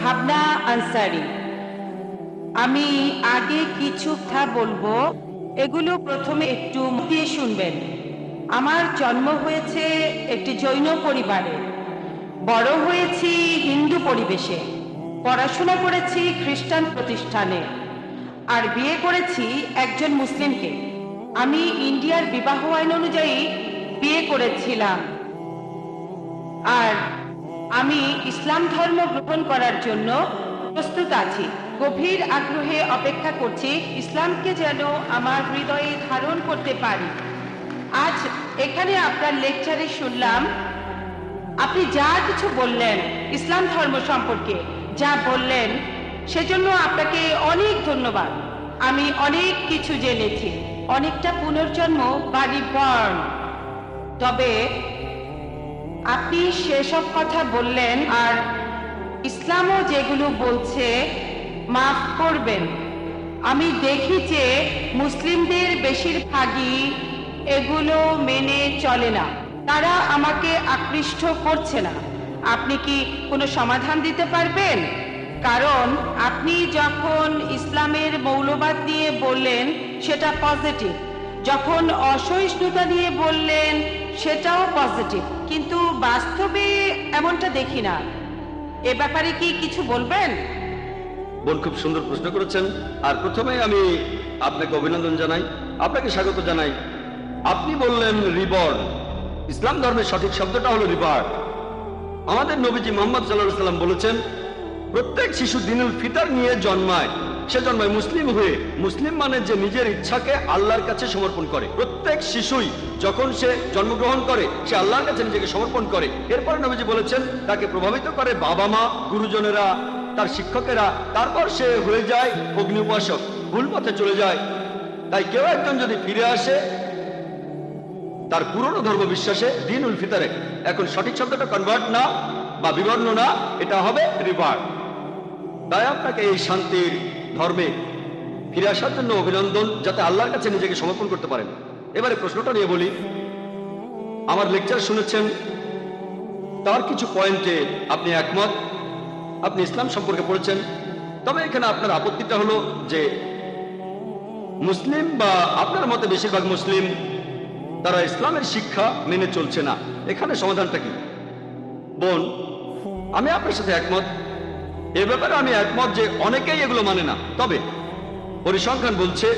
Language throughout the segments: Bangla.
ভাবনা আনসারি। আমি আগে কিছু কথা বলবো, এগুলো প্রথমে একটু মন দিয়ে শুনবেন। আমার জন্ম হয়েছে একটি জৈন পরিবারে, বড় হয়েছি হিন্দু পরিবেশে, পড়াশোনা করেছি খ্রিস্টান প্রতিষ্ঠানে, আর বিয়ে করেছি একজন মুসলিমকে। আমি ইন্ডিয়ার বিবাহ আইন অনুযায়ী বিয়ে করেছিলাম, আর আমি ইসলাম ধর্ম গ্রহণ করার জন্য প্রস্তুত আছি। গভীর আগ্রহে অপেক্ষা করছি ইসলামকে যেন আমার হৃদয়ে ধারণ করতে পারি। আজ এখানে আপনার লেকচারে শুনলাম আপনি যা কিছু বললেন ইসলাম ধর্ম সম্পর্কে, যা বললেন সেজন্য আপনাকে অনেক ধন্যবাদ। আমি অনেক কিছু জেনেছি, অনেকটা পুনর্জন্ম বা রিবর্ন। তবে আপনি সেসব কথা বললেন, আর ইসলামও যেগুলো বলছে মাফ করবেন, আমি দেখি যে মুসলিমদের বেশিরভাগই এগুলো মেনে চলে না। তারা আমাকে আকৃষ্ট করছে না। আপনি কি কোনো সমাধান দিতে পারবেন? কারণ আপনি যখন ইসলামের মৌলবাদ নিয়ে বললেন সেটা পজিটিভ, যখন অসহিষ্ণুতা নিয়ে বললেন সেটাও পজিটিভ, কিন্তু বাস্তবে এমনটা দেখি না। এ ব্যাপারে কি কিছু বলবেন? বোন খুব সুন্দর প্রশ্ন করেছেন। আর প্রথমে আমি আপনাকে অভিনন্দন জানাই, আপনাকে স্বাগত জানাই। আপনি বললেন রিবর্ন। ইসলাম ধর্মের সঠিক শব্দটা হলো রিবার্থ। আমাদের নবীজি মুহাম্মদ সাল্লাল্লাহু আলাইহি সাল্লাম বলেছেন, প্রত্যেক শিশু দিনুল ফিতর নিয়ে জন্মায়, সে জন্মায় মুসলিম হয়ে। মুসলিম মানে যে নিজের ইচ্ছাকে আল্লাহর কাছে সমর্পণ করে। প্রত্যেক শিশুই যখন সে জন্মগ্রহণ করে সে আল্লাহর কাছে নিজেকে সমর্পণ করে। এরপরে নবীজি বলেছেন তাকে প্রভাবিত করে বাবা মা, গুরুজনেরা, তার শিক্ষকেরা, তারপর সে হয়ে যায় অগ্নি উপাসক, ভুল পথে চলে যায়। তাই কেউ একজন যদি ফিরে আসে তার পুরনো ধর্ম বিশ্বাসে দিনুল ফিতরে, এখন সঠিক শব্দটা কনভার্ট না বা বিবর্ণ না, এটা হবে রিভার্ট। তাই আপনাকে এই শান্তির ধর্মে ফিরে আসার জন্য অভিনন্দন, যাতে আল্লাহর কাছে নিজেকে সমর্পণ করতে পারেন। এবারে প্রশ্নটা নিয়ে বলি। আমার লেকচার শুনেছেন, তার কিছু পয়েন্টে আপনি একমত, আপনি ইসলাম সম্পর্কে পড়েছেন। তবে এখানে আপনার আপত্তিটা হলো যে মুসলিম বা আপনার মতে বেশিরভাগ মুসলিম তারা ইসলামের শিক্ষা মেনে চলছে না। এখানে সমাধানটা কি? বোন, আমি আপনার সাথে একমত। এ ব্যাপারে আমি একমত যে অনেকেই এগুলো মানে না। তবে পরিসংখ্যান বলছে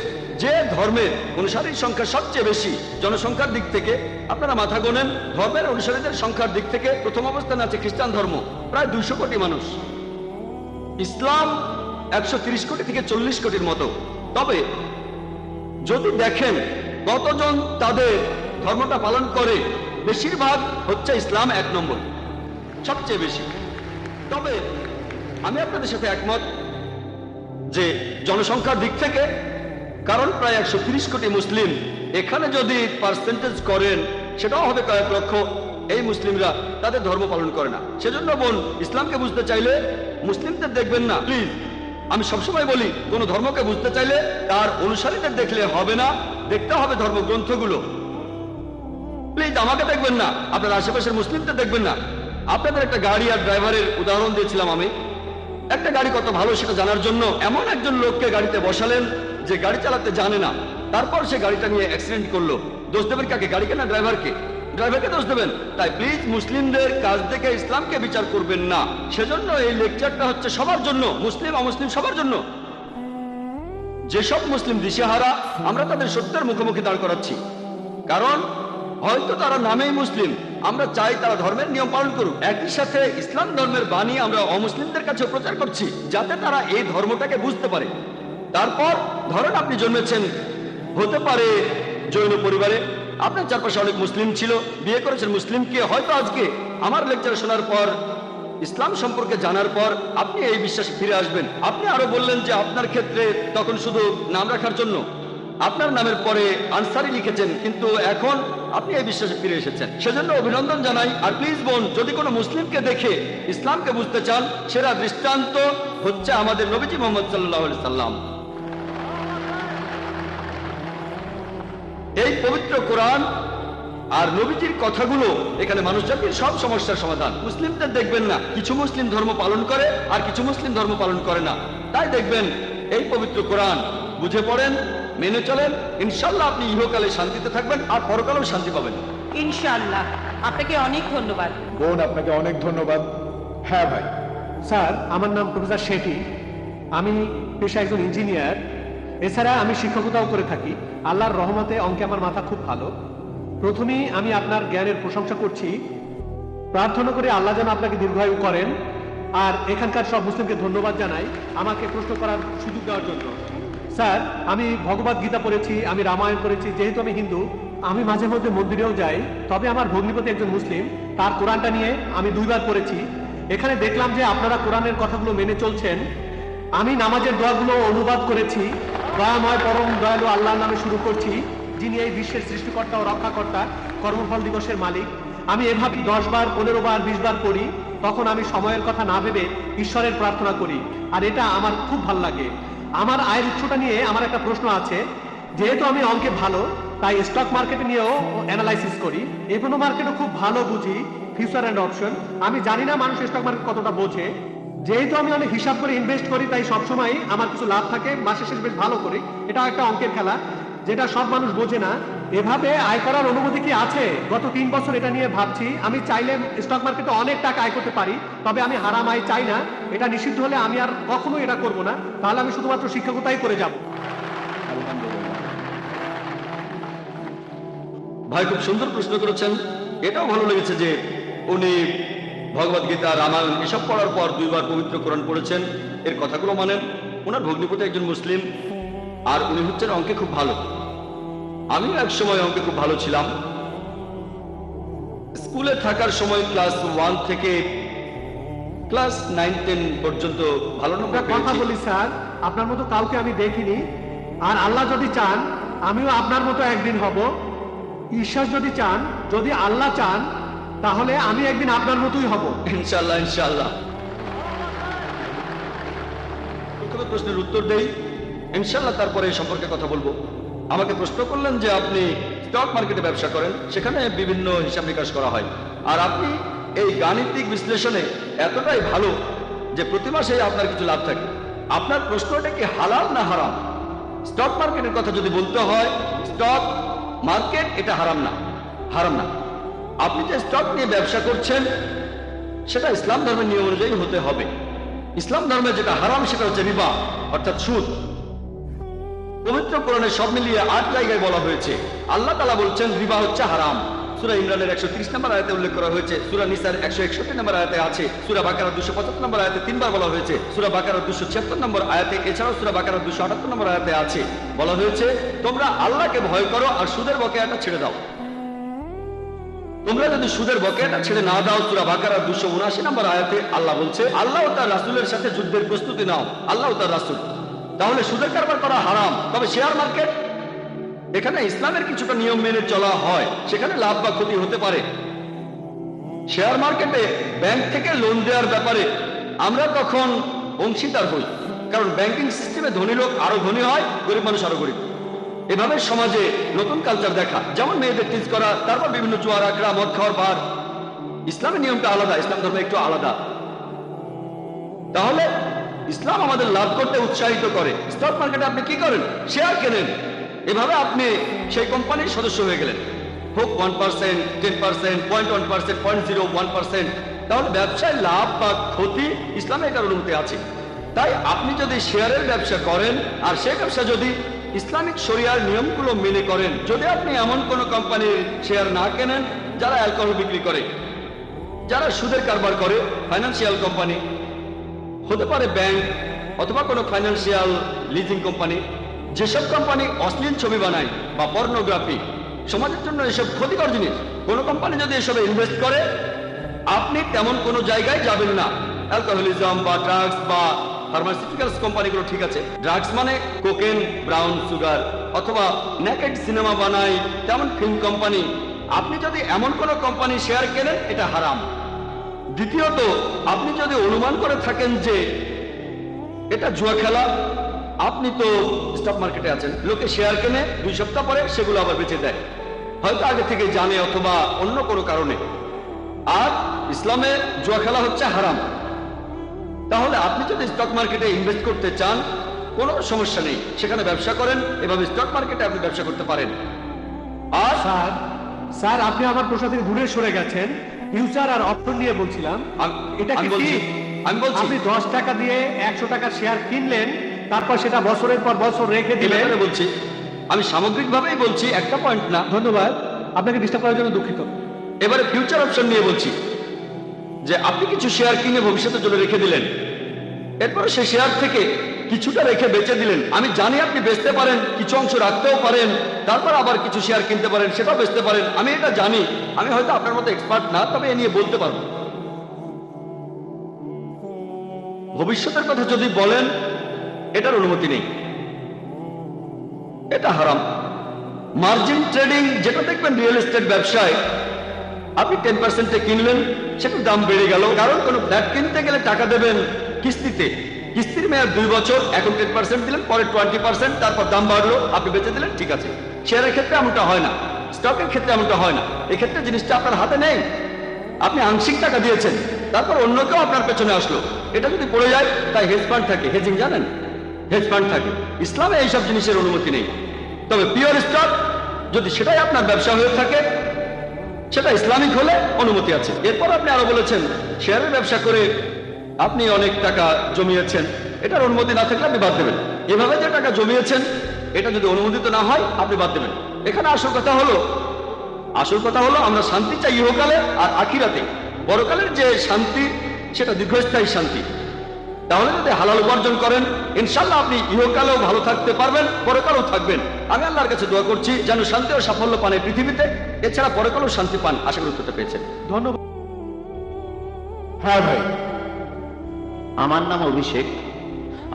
যে ধর্মের অনুসারীর সংখ্যা সবচেয়ে বেশি জনসংখ্যার দিক থেকে, আপনারা মাথা গোনেন, ধর্মের অনুসারীদের সংখ্যার দিক থেকে প্রথম অবস্থানে আছে খ্রিস্টান ধর্ম, প্রায় 200 কোটি মানুষ। ইসলাম 130 কোটি থেকে 40 কোটির মতো। তবে যদি দেখেন কতজন তাদের ধর্মটা পালন করে, বেশিরভাগ হচ্ছে ইসলাম 1 নম্বর, সবচেয়ে বেশি। তবে আমি আপনাদের সাথে একমত যে জনসংখ্যার দিক থেকে, কারণ প্রায় 130 কোটি মুসলিম, এখানে যদি পার্সেন্টেজ করেন সেটাও হবে কয়েক লক্ষ। এই মুসলিমরা তাদের ধর্ম পালন করে না। সেজন্য বোন, ইসলামকে বুঝতে চাইলে মুসলিমদের দেখবেন না প্লিজ। আমি সবসময় বলি, কোন ধর্মকে বুঝতে চাইলে তার অনুসারীদের দেখলে হবে না, দেখতে হবে ধর্মগ্রন্থগুলো। প্লিজ আমাকে দেখবেন না, আপনার আশেপাশের মুসলিমদের দেখবেন না। আপনাদের একটা গাড়ি আর ড্রাইভারের উদাহরণ দিয়েছিলাম আমি। একটা গাড়ি কত ভালো সেটা জানার জন্য এমন একজন লোককে গাড়িতে বসালেন যে গাড়ি চালাতে জানে না, তারপর সে গাড়িটা নিয়ে অ্যাক্সিডেন্ট করলো। দোষ দেবেন কাকে? গাড়িকে না ড্রাইভারকে? ড্রাইভারকে দোষ দেবেন। তাই প্লিজ মুসলিমদের কাজ দেখে ইসলামকে বিচার করবেন না। সেজন্য এই লেকচারটা হচ্ছে সবার জন্য, মুসলিম অমুসলিম সবার জন্য। যেসব মুসলিম দিশেহারা, আমরা তাদের সত্যের মুখোমুখি দাঁড় করাচ্ছি। কারণ হয়তো তারা নামেই মুসলিম, আমরা চাই তারা ধর্মের নিয়ম পালন করুক। একই সাথে ইসলাম ধর্মের বাণী আমরা অমুসলিমদের কাছে প্রচার করছি, যাতে তারা এই ধর্মটাকে বুঝতে পারে। তারপর ধরেন আপনি জন্মেছেন হতে পারে জৈন পরিবারে, আপনার চারপাশে অনেক মুসলিম ছিল, বিয়ে করেছেন মুসলিমকে। হয়তো আজকে আমার লেকচার শোনার পর, ইসলাম সম্পর্কে জানার পর আপনি এই বিশ্বাসে ফিরে আসবেন। আপনি আরো বললেন যে আপনার ক্ষেত্রে তখন শুধু নাম রাখার জন্য আপনার নামের পরে আনসারি লিখেছেন, কিন্তু এখন আপনি এই বিশ্বাসে ফিরে এসেছেন, সেজন্য অভিনন্দন জানাই। আর প্লিজ বোন, যদি কোনো মুসলিমকে দেখে ইসলামকে বুঝতে চান, সেরা দৃষ্টান্ত হচ্ছে আমাদের নবীজি মুহাম্মদ সাল্লাল্লাহু আলাইহি সাল্লাম। এই পবিত্র কোরআন আর নবীজির কথাগুলো এখানে মানুষ জাতির সব সমস্যার সমাধান। মুসলিমদের দেখবেন না কিছু মুসলিম ধর্ম পালন করে আর কিছু মুসলিম ধর্ম পালন করে না, তাই দেখবেন এই পবিত্র কোরআন বুঝে পড়েন, মেনে চলেন, ইনশাল্লাহ আপনি ইহকালে শান্তিতে থাকবেন আর পরকালেও শান্তি পাবেন ইনশাআল্লাহ। আপনাকে অনেক ধন্যবাদ। বোন, আপনাকে অনেক ধন্যবাদ। হ্যাঁ ভাই। স্যার, আমার নাম প্রফেসর শেঠি। আমি পেশা একজন ইঞ্জিনিয়ার। এছাড়া আমি শিক্ষকতাও করে থাকি। আল্লাহর রহমতে অঙ্কে আমার মাথা খুব ভালো। প্রথমেই আমি আপনার জ্ঞানের প্রশংসা করছি। প্রার্থনা করে আল্লাহ যেন আপনাকে দীর্ঘায়ু করেন। আর এখানকার সব মুসলিমকে ধন্যবাদ জানাই আমাকে প্রশ্ন করার সুযোগ দেওয়ার জন্য। স্যার, আমি ভগবদ গীতা পড়েছি, আমি রামায়ণ পড়েছি। যেহেতু আমি হিন্দু, আমি মাঝে মধ্যে মন্দিরেও যাই। তবে আমার ভগ্নিপতি একজন মুসলিম, তার কোরআনটা নিয়ে আমি 2 বার পড়েছি। এখানে দেখলাম যে আপনারা কোরআনের কথাগুলো মেনে চলছেন। আমি নামাজের দোয়াগুলো অনুবাদ করেছি। দয়াময় পরম দয়ালু আল্লাহর নামে শুরু করছি, যিনি এই বিশ্বের সৃষ্টিকর্তা ও রক্ষাকর্তা, কর্মফল দিবসের মালিক। আমি এভাবেই 10 বার, 15 বার, 20 বার পড়ি। তখন আমি সময়ের কথা না ভেবে ঈশ্বরের প্রার্থনা করি, আর এটা আমার খুব ভালো লাগে। আমার আয়ের উৎসটা নিয়ে আমার একটা প্রশ্ন আছে। যেহেতু আমি অঙ্কে ভালো, তাই স্টক মার্কেটে নিয়েও অ্যানালাইসিস করি। এখনো মার্কেটও খুব ভালো বুঝি, ফিউচার অ্যান্ড অপশন। আমি জানি না মানুষ স্টক মার্কেট কতটা বোঝে। যেহেতু আমি অনেক হিসাব করে ইনভেস্ট করি, তাই সবসময় আমার কিছু লাভ থাকে, মাসে শেষ বেশ ভালো করি। এটা একটা অঙ্কের খেলা, যেটা সব মানুষ বোঝে না। এভাবে আয় করার অনুমতি কি আছে? গত 3 বছর এটা নিয়ে ভাবছি। আমি চাইলে স্টক মার্কেটে অনেক টাকা আয় করতে পারি, তবে আমি হারাম আয় চাই না। এটা নিষিদ্ধ হলে আমি আর কখনো এটা করব না। তাহলে আমি শুধুমাত্র শিক্ষকতাই করে যাব। ভাই, খুব সুন্দর প্রশ্ন করেছেন। এটাও ভালো লেগেছে যে উনি ভগবদ গীতা, রামায়ণ এসব পড়ার পর 2 বার পবিত্র কোরআন পড়েছেন, এর কথাগুলো মানেন। ওনার ভগ্নিপতি একজন মুসলিম, আর উনি হচ্ছেন অঙ্কে খুব ভালো। আমিও এক সময় অঙ্কে খুব ভালো ছিলাম। স্কুলে থাকার সময় ক্লাস 1 থেকে ক্লাস 9-10 পর্যন্ত ভালো নম্বর একটা কথা পেয়েছি। বলি স্যার, আপনার মতো কাউকে আমি দেখিনি। আর আল্লাহ যদি চান, আমিও আপনার মতো একদিন হব। ঈশ্বর যদি চান, যদি আল্লাহ চান, তাহলে আমি একদিন আপনার মতোই হব। ইনশাআল্লাহ, ইনশাআল্লাহ। প্রথমে প্রশ্নের উত্তর দেই, ইনশাআল্লাহ তারপরে এই সম্পর্কে কথা বলবো। আমাকে প্রশ্ন করলেন যে আপনি স্টক মার্কেটে ব্যবসা করেন, সেখানে বিভিন্ন হিসাব নিকাশ করা হয়, আর আপনি এই গাণিতিক বিশ্লেষণে এতটাই ভালো যে প্রতি মাসে আপনার কিছু লাভ থাকে। আপনার প্রশ্নটা কি হালাল না হারাম? স্টক মার্কেটের কথা যদি বলতে হয়, স্টক মার্কেট এটা হারাম না, হারাম না। আপনি যে স্টক নিয়ে ব্যবসা করছেন সেটা ইসলাম ধর্মের নিয়ম অনুযায়ী হতে হবে। ইসলাম ধর্মে যেটা হারাম সেটা হচ্ছে রিবা, অর্থাৎ সুদ। পবিত্র কোরআনে সব মিলিয়ে 8 জায়গায় বলা হয়েছে। আল্লাহ তাআলা বলছেন রিবা হচ্ছে হারাম। সূরা ইমরানের 130 নম্বর আয়াতে উল্লেখ করা হয়েছে, সূরা নিসার 161 নম্বর আয়াতে আছে, সূরা বাকারা 275 নম্বর আয়াতে 3 বার বলা হয়েছে, সূরা বাকারা 276 নম্বর আয়াতে, এছাড়াও সূরা বাকারা 278 নম্বর আয়াতে আছে, বলা হয়েছে তোমরা আল্লাহকে ভয় করো আর সুদের বকেয়াটা ছেড়ে দাও। তোমরা যদি সুদের বকেয়াটা ছেড়ে না দাও, সূরা বাকারা 279 নম্বর আয়াতে আল্লাহ বলছে আল্লাহ ও তার রাসূলের সাথে যুদ্ধের প্রস্তুতি নাও, আল্লাহ ও তার রাসূল। তাহলে সুদের কারবার করা হারাম। তবে শেয়ার মার্কেট, এখানে ইসলামের কিছুটা নিয়ম মেনে চলা হয়, সেখানে লাভ বা ক্ষতি হতে পারে। শেয়ার মার্কেটে ব্যাংক থেকে লোন দেওয়ার ব্যাপারে আমরা তখন অংশীদার হই, কারণ ব্যাংকিং সিস্টেমে ধনী লোক আরো ধনী হয়, গরিব মানুষ আরো গরিব। এভাবে সমাজে নতুন কালচার দেখা, যেমন মেয়েদের টিজ করা, তারপর বিভিন্ন জুয়া, আখড়া, মদ খাওয়ার বার। ইসলামের নিয়মটা আলাদা, ইসলাম ধর্ম একটু আলাদা। তাহলে ইসলাম আমাদের লাভ করতে উৎসাহিত করে। স্টক মার্কেটে আপনি কি করেন? শেয়ার কেনেন। এভাবে আপনি সেই কোম্পানির সদস্য হয়ে গেলেন, হোক 1%, 10%, 0.1%, 0.01%। তাহলে ব্যবসায় লাভ বা ক্ষতি ইসলামে এটার অনুমতি আছে। তাই আপনি যদি শেয়ারের ব্যবসা করেন আর সেই ব্যবসা যদি ইসলামিক শরিয়ার নিয়মগুলো মেনে করেন, যদি আপনি এমন কোনো কোম্পানির শেয়ার না কেনেন যারা অ্যালকোহল বিক্রি করে, যারা সুদের কারবার করে, ফাইন্যান্সিয়াল কোম্পানি হতে পারে, ব্যাংক অথবা কোনো ফাইন্যান্সিয়াল লিজিং কোম্পানি, যেসব কোম্পানি অশ্লীল ছবি বানায় বা পর্নোগ্রাফি, সমাজের জন্য এসব ক্ষতিকর জিনিস। কোনো কোম্পানি যদি এসবে ইনভেস্ট করে, আপনি তেমন কোনো জায়গায় যাবেন না। অ্যালকোহলিজম বা ড্রাগস বা ফার্মাসিউটিক্যালস কোম্পানিগুলো ঠিক আছে। ড্রাগস মানে কোকেন, ব্রাউন সুগার, অথবা নেকেড সিনেমা বানায় তেমন ফিল্ম কোম্পানি। আপনি যদি এমন কোনো কোম্পানি শেয়ার কেনেন, এটা হারাম। দ্বিতীয়ত, আপনি যদি অনুমান করে থাকেন যে এটা জুয়া খেলা, আপনি তো স্টক মার্কেটে আছেন, লোকে শেয়ার কেনে 2 সপ্তাহ পরে সেগুলো আবার বেচে দেয়। হয়তো আগে থেকে জানে অথবা অন্য কোনো কারণে। আর ইসলামে জুয়া খেলা হচ্ছে হারাম। তাহলে আপনি যদি স্টক মার্কেটে ইনভেস্ট করতে চান, কোনো সমস্যা নেই, সেখানে ব্যবসা করেন, এভাবে স্টক মার্কেটে আপনি ব্যবসা করতে পারেন। আর স্যার স্যার আপনি আমার প্রশ্ন থেকে দূরে সরে গেছেন। ফিউচার আর অপশন নিয়ে বলছিলাম। এটা আমি কি বলছি ঠিক? আমি বলছি আপনি 10 টাকা দিয়ে 100 টাকার শেয়ার কিনলেন, তারপর সেটা বছরের পর বছর রেখে এই দিলেন। ব্যাপারে বলছি, আমি সামগ্রিকভাবেই বলছি, একটা পয়েন্ট না। ধন্যবাদ, আপনাকে ডিস্টার্ব করার জন্য দুঃখিত। এবারে ফিউচার অপশন নিয়ে বলছি, যে আপনি কিছু শেয়ার কিনে ভবিষ্যতের জন্য রেখে দিলেন, এরপর সেই শেয়ার থেকে কিছুটা রেখে বেচে দিলেন। আমি জানি আপনি বেচতে পারেন, কিছু অংশ রাখতেও পারেন, তারপর আবার কিছু শেয়ার কিনতে পারেন, সেটাও বেচতে পারেন। আমি এটা জানি, আমি হয়তো আপনার মতো এক্সপার্ট না, তবে এ নিয়ে বলতে পারবো। ভবিষ্যতের কথা যদি বলেন, এটার অনুমতি নেই, এটা হারাম। মার্জিন ট্রেডিং, যেটা দেখবেন রিয়েল এস্টেট ব্যবসায়, আপনি 10%-এ কিনলেন, সেটার দাম বেড়ে গেল, কারণ কোনো ফ্ল্যাট কিনতে গেলে টাকা দেবেন কিস্তিতে, কিস্তির মেয়াদ 2 বছর, এখন 10% দিলেন, পরে 20%, তারপর দাম বাড়লো, আপনি বেঁচে দিলেন, ঠিক আছে। শেয়ারের ক্ষেত্রে এমনটা হয় না, স্টকের ক্ষেত্রে এমনটা হয় না। এক্ষেত্রে জিনিসটা আপনার হাতে নেই, আপনি আংশিক টাকা দিয়েছেন, তারপর অন্য কেউ আপনার পেছনে আসলো, এটা যদি পড়ে যায়, তাই হেজ ফান্ড থাকে, হেজিং জানেন, হেজ ফান্ড থাকে। ইসলামে এইসব জিনিসের অনুমতি নেই। তবে পিওর স্টক, যদি সেটাই আপনার ব্যবসা হয়ে থাকে, সেটা ইসলামিক হলে অনুমতি আছে। এরপর আপনি আরো বলেছেন শেয়ারের ব্যবসা করে আপনি অনেক টাকা জমিয়েছেন, এটার অনুমতি না থাকলে আপনি বাদ দেবেন। এভাবে যে টাকা জমিয়েছেন, এটা যদি অনুমোদিত না হয়, আপনি বাদ দেবেন। এখানে আসল কথা হলো আমরা শান্তি চাই ইহকালে আর আখিরাতে। পরকালের যে শান্তি, সেটা দীর্ঘস্থায়ী শান্তি। তাহলে যদি হালাল উপার্জন করেন, ইনশাল্লাহ আপনি ইহকালেও ভালো থাকতে পারবেন, পরকালেও থাকবেন। আমি আল্লাহর কাছে দোয়া করছি যেন শান্তি ও সাফল্য পান এই পৃথিবীতে, এছাড়া পরকালেও শান্তি পান। আশা করি উত্তরটা পেয়েছেন। ধন্যবাদ। হ্যাঁ ভাই। আমার নাম অভিষেক।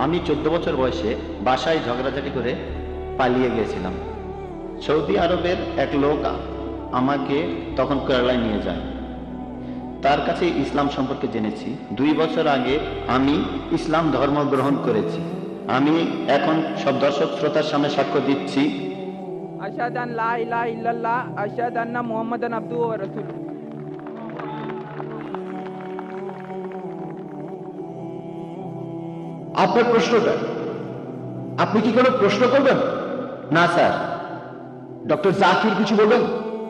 আমি 14 বছর বয়সে বাসায় ঝগড়াঝাটি করে পালিয়ে গিয়েছিলাম। সৌদি আরবের এক লোক আমাকে তখন কেরালায় নিয়ে যায়। তার কাছে ইসলাম সম্পর্কে জেনেছি। 2 বছর আগে আমি ইসলাম ধর্ম গ্রহণ করেছি। আমি এখন সব দর্শক শ্রোতার সামনে সাক্ষ্য দিচ্ছি। আশহাদু আন লা ইলাহা ইল্লাল্লাহ আশহাদু আন্না মুহাম্মাদান আবদুহু ওয়া রাসূলুহু। আপনার প্রশ্নটা, আপনি কি কোনো প্রশ্ন করবেন? না স্যার। ডক্টর জাকির কিছু বলবেন?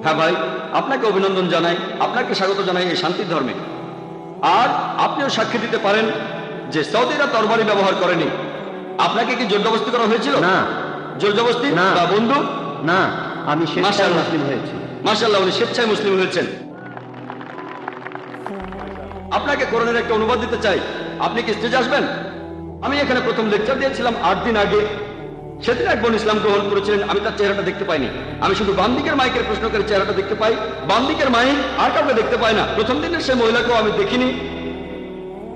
হ্যাঁ ভাই, আপনাকে অভিনন্দন জানাই, আপনাকে স্বাগত জানাই এই শান্তির ধর্মে। আর আপনিও সাক্ষী দিতে পারেন যে সৌদিরা তরবারি ব্যবহার করেনি। আপনাকে কি জোরজবস্তি করা হয়েছিল? না। জোরজবস্তি না। বা বন্ধু? না, আমি স্বেচ্ছায় মাশাআল্লাহ। মুসলিম হয়েছি। মাশাআল্লাহ, উনি স্বেচ্ছায় মুসলিম হয়েছেন। আপনাকে কোরআনের একটা অনুবাদ দিতে চাই, আপনি কি স্টেজে আসবেন? আমি এখানে প্রথম লেকচার দিয়েছিলাম 8 দিন আগে। সেদিন এক বোন ইসলাম গ্রহণ করেছিলেন, আমি তার চেহারাটা দেখতে পাইনি। আমি শুধু বাম দিকের মাইকের প্রশ্নকারী চেহারাটা দেখতে পাই, বাম দিকের মাইক আর কাউকে দেখতে পাই না। প্রথম দিনের সেই মহিলাকেও আমি দেখিনি।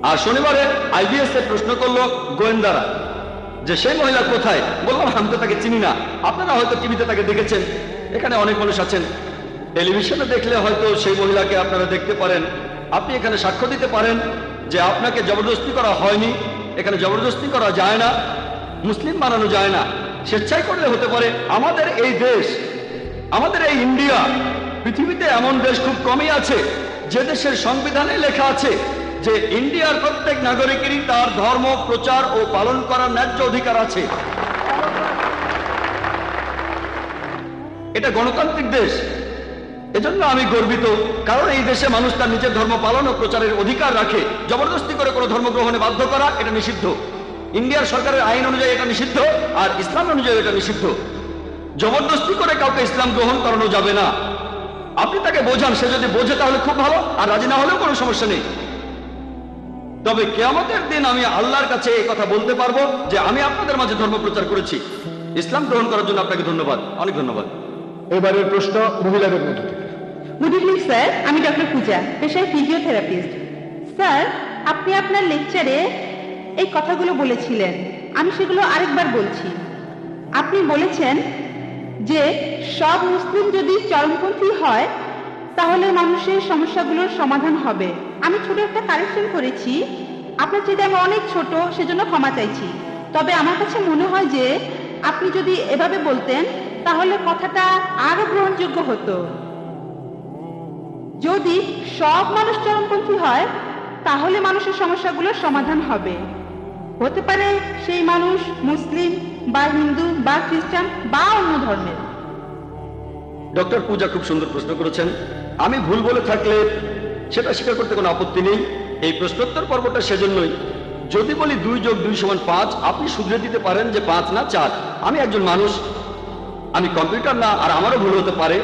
আর শনিবারে আইবিএস এর প্রশ্ন করলো গোয়েন্দারা যে সেই মহিলা কোথায়। বললাম আমি তো তাকে চিনি না। আপনারা হয়তো টিভিতে তাকে দেখেছেন, এখানে অনেক মানুষ আছেন, টেলিভিশনে দেখলে হয়তো সেই মহিলাকে আপনারা দেখতে পারেন। আপনি এখানে সাক্ষ্য দিতে পারেন যে আপনাকে জবরদস্তি করা হয়নি। এখানে জবরদস্তি করা যায় না, মুসলিম বানানো যায় না, স্বেচ্ছায় করলে হতে পারে। আমাদের এই দেশ, আমাদের এই ইন্ডিয়া, পৃথিবীতে এমন দেশ খুব কমই আছে যে দেশের সংবিধানে লেখা আছে যে ইন্ডিয়ার প্রত্যেক নাগরিকেরই তার ধর্ম প্রচার ও পালন করার ন্যায্য অধিকার আছে। এটা গণতান্ত্রিক দেশ, এজন্য আমি গর্বিত, কারণ এই দেশে মানুষ তার নিজের ধর্ম পালন ও প্রচারের অধিকার রাখে। জবরদস্তি করে কোনো ধর্ম গ্রহণে বাধ্য করা এটা নিষিদ্ধ। ইন্ডিয়ার সরকারের আইন অনুযায়ী এটা নিষিদ্ধ, আর ইসলাম অনুযায়ী এটা নিষিদ্ধ। জবরদস্তি করে কাউকে ইসলাম গ্রহণ করানো যাবে না। আপনি তাকে বোঝান, সে যদি বোঝে তাহলে খুব ভালো, আর রাজি না হলেও কোনো সমস্যা নেই। তবে কিয়ামতের দিন আমি আল্লাহর কাছে এই কথা বলতে পারবো যে আমি আপনাদের মাঝে ধর্ম প্রচার করেছি। ইসলাম গ্রহণ করার জন্য আপনাকে ধন্যবাদ, অনেক ধন্যবাদ। এবারের প্রশ্ন মহিলাদের মধ্যে থেকে। গুড ইভিনিং স্যার, আমি ডক্টর পূজা, পেশায় ফিজিওথেরাপিস্ট। স্যার, আপনি আপনার লেকচারে এই কথাগুলো বলেছিলেন, আমি সেগুলো আরেকবার বলছি। আপনি বলেছেন যে সব মুসলিম যদি চরমপন্থী হয় তাহলে মানুষের সমস্যাগুলোর সমাধান হবে। আমি ছোট একটা কারেকশন করেছি, আপনার চেয়ে আমি অনেক ছোট, সেজন্য ক্ষমা চাইছি। তবে আমার কাছে মনে হয় যে আপনি যদি এভাবে বলতেন তাহলে কথাটা আরো গ্রহণযোগ্য হতো। যদি সব মানুষ চরমপন্থী হয় তাহলে মানুষের সমস্যাগুলোর সমাধান হবে। হতে পারে সেই মানুষ মুসলিম বা হিন্দু বা খ্রিস্টান বা অন্য ধর্মের। ডক্টর পূজা খুব সুন্দর প্রশ্ন করেছেন। আমি ভুল বলে থাকলে সেটা স্বীকার করতে কোনো আপত্তি নেই। এই প্রশ্নোত্তর পর্বটা সেজন্যই, যদি বলি 2 যোগ 2 সমান 5, আপনি শুধরে দিতে পারেন যে 5 না 4। আমি একজন মানুষ, আমি কম্পিউটার না, আর আমারও ভুল হতে পারে,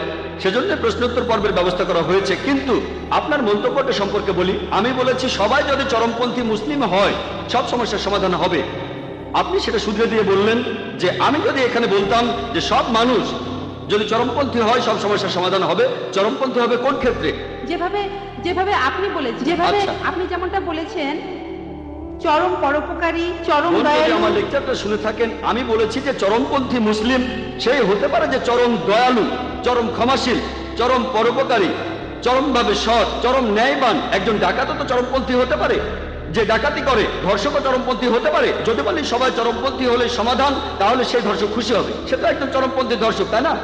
সেজন্য প্রশ্নোত্তর পর্বের ব্যবস্থা করা হয়েছে। কিন্তু আপনার মন্তব্যটা সম্পর্কে বলি, আমি বলেছি সবাই যদি চরমপন্থী মুসলিম হয় সব সমস্যার সমাধান হবে। আপনি সেটা শুধরে দিয়ে বললেন যে আমি যদি এখানে বলতাম যে সব মানুষ যদি চরমপন্থী হয় সব সমস্যার সমাধান হবে, চরমপন্থী হবে কোন ক্ষেত্রে? যেভাবে যেভাবে আপনি বলেছেন, যেভাবে আচ্ছা। আপনি যেমনটা বলেছেন, চরম পরোপকারী, চরম বোন, যদি দয়ালু। আমার লেকচারটা শুনে থাকেন, আমি বলেছি যে চরমপন্থী মুসলিম সেই হতে পারে যে চরম দয়ালু, চরম ক্ষমাশীল, চরম পরোপকারী, চরমভাবে সৎ, চরম ন্যায়বান। একজন ডাকাতও তো চরমপন্থী হতে পারে, যে ডাকাতি করে। ধর্ষকও চরমপন্থী হতে পারে। যদি বলি সবাই চরমপন্থী হলে সমাধান, তাহলে সেই ধর্ষক খুশি হবে, সে তো একজন চরমপন্থী ধর্ষক, তাই না?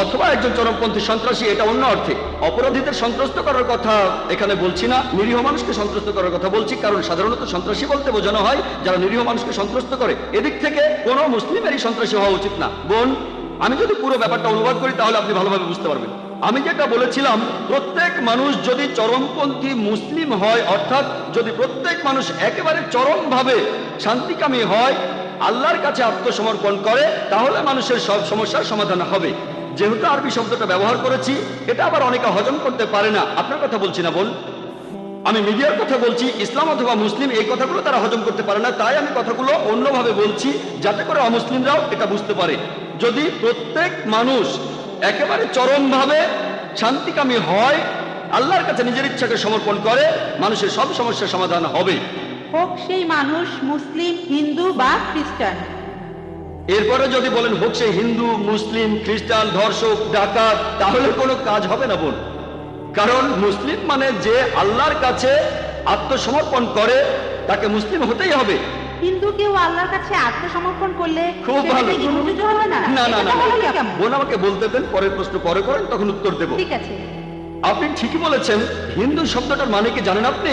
অথবা একজন চরমপন্থী সন্ত্রাসী, এটা অন্য অর্থে। অপরাধীদের সন্ত্রস্ত করার কথা এখানে বলছি না, নিরীহ মানুষকে সন্ত্রস্ত করার কথা বলছি। কারণ সাধারণত সন্ত্রাসী বলতে বোঝানো হয় যারা নিরীহ মানুষকে সন্ত্রস্ত করে। এদিক থেকে কোনো মুসলিমেরই সন্ত্রাসী হওয়া উচিত না। বোন, আমি যদি পুরো ব্যাপারটা অনুবাদ করি তাহলে আপনি ভালোভাবে বুঝতে পারবেন। আমি যেটা বলেছিলাম, প্রত্যেক মানুষ যদি চরমপন্থী মুসলিম হয়, অর্থাৎ যদি প্রত্যেক মানুষ একেবারে চরমভাবে শান্তিকামী হয়, আল্লাহর কাছে আত্মসমর্পণ করে, তাহলে মানুষের সব সমস্যার সমাধান হবে। যেহেতু আরবি শব্দটা ব্যবহার করেছি, এটা আবার অনেকে হজম করতে পারে না। আপনার কথা বলছি না বোন, আমি মিডিয়ার কথা বলছি। ইসলাম অথবা মুসলিম এই কথাগুলো তারা হজম করতে পারে না, তাই আমি কথাগুলো অন্যভাবে বলছি যাতে করে অমুসলিমরাও এটা বুঝতে পারে। যদি প্রত্যেক মানুষ একেবারে চরমভাবে শান্তিকামী হয়, আল্লাহর কাছে নিজের ইচ্ছাকে সমর্পণ করে, মানুষের সব সমস্যার সমাধান হবে। হোক সেই মানুষ মুসলিম, হিন্দু বা খ্রিস্টান। এরপরে যদি বলেন হোক সে হিন্দু, মুসলিম, খ্রিস্টান, ধর্ষক, ডাকাত, তাহলে কোনো কাজ হবে না বোন। কারণ মুসলিম মানে যে আল্লাহর কাছে আত্মসমর্পণ করে, তাকে মুসলিম হতেই হবে। হিন্দু কেউ আল্লাহর কাছে আত্মসমর্পণ করলে খুব সেটা ভালো। কি গুরুত্ব হবে না? না না এটা না, বলা যায় কেমন? বোন আমাকে বলতে দেন, পরের প্রশ্ন পরে করেন, তখন উত্তর দেব। ঠিক আছে। আপনি ঠিকই বলেছেন। হিন্দু শব্দটার মানে কি জানেন আপনি?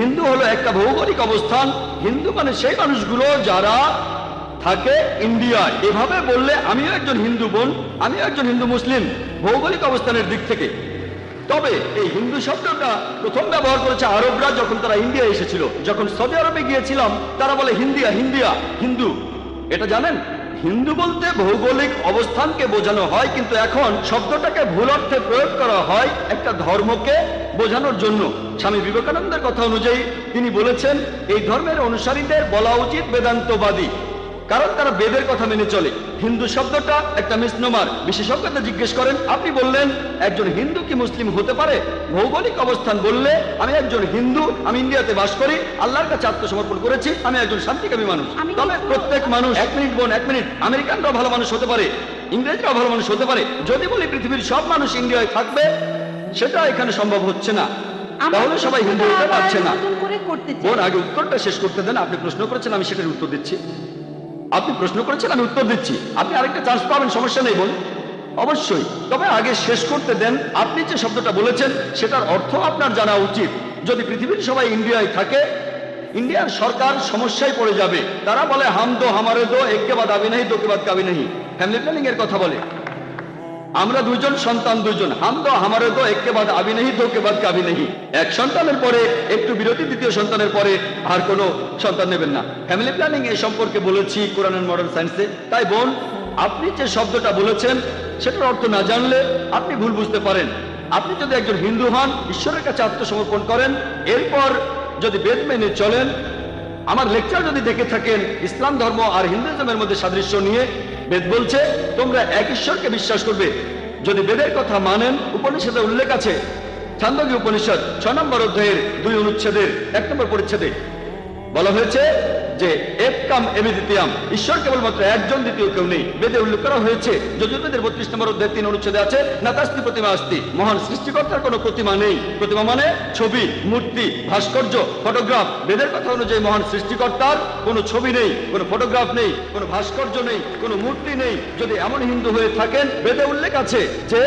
হিন্দু হলো একটা ভৌগোলিক অবস্থান। হিন্দু মানে সেই মানুষগুলো যারা থাকে ইন্ডিয়ায়। এভাবে বললে আমিও একজন হিন্দু বোন, আমিও একজন হিন্দু মুসলিম ভৌগোলিক অবস্থানের দিক থেকে। তবে এই হিন্দু শব্দটা প্রথম ব্যবহার করেছে আরবরা যখন তারা ইন্ডিয়া এসেছিল। যখন সৌদি আরবে গিয়েছিলাম তারা বলে হিন্দিয়া, হিন্দিয়া, হিন্দু। এটা জানেন, হিন্দু বলতে ভৌগোলিক অবস্থানকে বোঝানো হয়, কিন্তু এখন শব্দটাকে ভুল অর্থে প্রয়োগ করা হয় একটা ধর্মকে বোঝানোর জন্য। স্বামী বিবেকানন্দের কথা অনুযায়ী তিনি বলেছেন এই ধর্মের অনুসারীদের বলা উচিত বেদান্তবাদী, কারণ তারা বেদের কথা মেনে চলে। হিন্দু শব্দটা একটা মিসনোমার। বিশেষজ্ঞদের জিজ্ঞেস করেন, আপনি বললেন একজন হিন্দু কি মুসলিম হতে পারে? ভৌগোলিক অবস্থান বললে আমি একজন হিন্দু, আমি ইন্ডিয়াতে বাস করি, আল্লাহর কাছে আত্মসমর্পণ করেছি, আমি একজন শান্তিকামী মানুষ। তবে প্রত্যেক মানুষ, 1 মিনিট বোন, 1 মিনিট, আমেরিকানরাও ভালো মানুষ হতে পারে, ইংরেজরাও ভালো মানুষ হতে পারে। যদি বলি পৃথিবীর সব মানুষ ইন্ডিয়ায় থাকবে, সেটা এখানে সম্ভব হচ্ছে না, তাহলে সবাই হিন্দু হতে পারছে না। নতুন করে করতে চাই। বোন, আগে উত্তরটা শেষ করতে দেন। আপনি প্রশ্ন করেছেন, আমি সেটার উত্তর দিচ্ছি। আপনি প্রশ্ন করেছেন, আমি উত্তর দিচ্ছি। আপনি আরেকটা চান্স পাবেন, সমস্যা নেই বোন, অবশ্যই। তবে আগে শেষ করতে দেন। আপনি যে শব্দটা বলেছেন সেটার অর্থ আপনার জানা উচিত। যদি পৃথিবীর সবাই ইন্ডিয়ায় থাকে, ইন্ডিয়ার সরকার সমস্যায় পড়ে যাবে। তারা বলে হাম দো হামারে দো, এককে বাদ আবি নাহি, দোকে বাদ কাবি নাহি। ফ্যামিলি প্ল্যানিং এর কথা বলে। আমরা 2 জন সন্তান, 2 জন, হাম দো হামারে দো, এককে বাদ আবি নাহি, দোকে বাদ কাবি নাহি। এক সন্তানের পরে একটু বিরতি, দ্বিতীয় সন্তানের পরে আর কোনো সন্তান নেবেন না। ফ্যামিলি প্ল্যানিং এ সম্পর্কে বলেছি কোরআন এন্ড মডার্ন সায়েন্সে। তাই বোন, আপনি যে শব্দটা বলেছেন সেটার অর্থ না জানলে আপনি ভুল বুঝতে পারেন। আপনি যদি একজন হিন্দু হন, ঈশ্বরের কাছে আত্মসমর্পণ করেন, এরপর যদি বেদ মেনে চলেন, আমার লেকচার যদি দেখে থাকেন, ইসলাম ধর্ম আর হিন্দুইজমের মধ্যে সাদৃশ্য নিয়ে বেদ বলছে তোমরা এক ঈশ্বরকে বিশ্বাস করবে। যদি বেদের কথা মানেন, উপনিষদে উল্লেখ আছে, ছান্দোগ্য উপনিষদ 6 নম্বর অধ্যায়ের 2 অনুচ্ছেদের 1 নম্বর পরিচ্ছেদে, বলা হয়েছে যে এককাম এবিদিতিয়াম, ঈশ্বর কেবলমাত্র একজন, দ্বিতীয় কেউ নেই। বেদে উল্লেখ করা হয়েছে, যজুর্বেদের 32 নম্বর অধ্যায় 3 অনুচ্ছেদে আছে, নাতাস্তি প্রতিমা আস্তি, মহান সৃষ্টিকর্তার কোনো প্রতিমা নেই। প্রতিমা মানে ছবি, মূর্তি, ভাস্কর্য, ফটোগ্রাফ। বেদের কথা অনুযায়ী মহান সৃষ্টিকর্তার কোনো ছবি নেই, কোনো ফটোগ্রাফ নেই, কোনো ভাস্কর্য নেই, কোনো মূর্তি নেই। যদি এমন হিন্দু হয়ে থাকেন, বেদে উল্লেখ আছে যে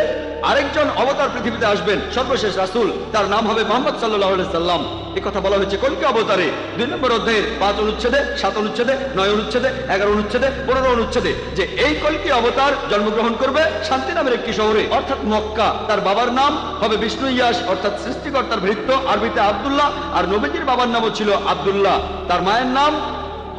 আরেকজন অবতার পৃথিবীতে আসবেন, সর্বশেষ রাসূল, তার নাম হবে মুহাম্মদ সাল্লাল্লাহু আলাইহি সাল্লাম। এই কথা বলা হয়েছে কল্কি অবতারে 2 নম্বর অধ্যায়ের 5 অনুচ্ছেদে, 7 অনুচ্ছেদে, 9 অনুচ্ছেদে, 11 অনুচ্ছেদে, 15 অনুচ্ছেদে, যে এই কল্কি অবতার জন্মগ্রহণ করবে শান্তি নামের একটি শহরে, অর্থাৎ মক্কা। তার বাবার নাম হবে বিষ্ণু ইয়াস, অর্থাৎ সৃষ্টিকর্তার ভৃত্য, আরবিতে আব্দুল্লাহ। আর নবীজির বাবার নামও ছিল আব্দুল্লাহ। তার মায়ের নাম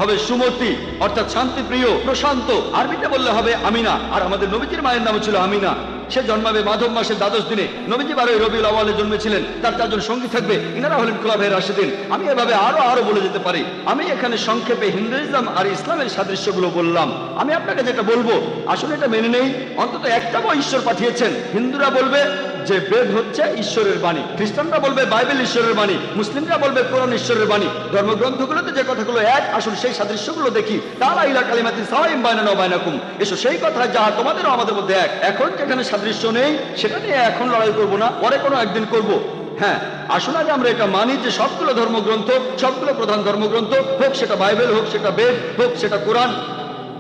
হবে সুমতি, অর্থাৎ শান্তি প্রিয়, প্রশান্ত। আরবিতে বললে হবে আমিনা। আর আমাদের নবীজির মায়ের নাম ছিল আমিনা। সে জন্মাবে মাধব মাসের 12 দিনে। নবীজি 12 রবিউল আউয়ালে জন্মেছিলেন। তার 4 জন সঙ্গী থাকবে, ইনারা হলেন খুলাফায়ে রাশিদিন। আমি এভাবে আরো বলে যেতে পারি। আমি এখানে সংক্ষেপে হিন্দুইজম আর ইসলামের সাদৃশ্যগুলো বললাম। আমি আপনাকে যেটা বলবো, আসলে এটা মেনে নেই। অন্তত একটা বই ঈশ্বর পাঠিয়েছেন। হিন্দুরা বলবে যে বেদ হচ্ছে ঈশ্বরের বাণী, খ্রিস্টানরা বলবে বাইবেল ঈশ্বরের বাণী, মুসলিমরা বলবে কোরআন ঈশ্বরের বাণী। ধর্মগ্রন্থগুলোতে যে কথাগুলো এক, আসলে সেই সাদৃশ্যগুলো দেখি। তাআলা ইলা কালিমাতিন সাওয়াইন বাইনানা ওয়া বাইনাকুম, এসো সেই কথা যাহা তোমাদেরও আমাদের মধ্যে এক। এখন যেখানে সাদৃশ্য নেই, সেটা নিয়ে এখন লড়াই করব না, পরে কোনো একদিন করব। হ্যাঁ, আসুন আগে আমরা এটা মানি যে সবগুলো ধর্মগ্রন্থ, সবগুলো প্রধান ধর্মগ্রন্থ, হোক সেটা বাইবেল, হোক সেটা বেদ, হোক সেটা কোরআন,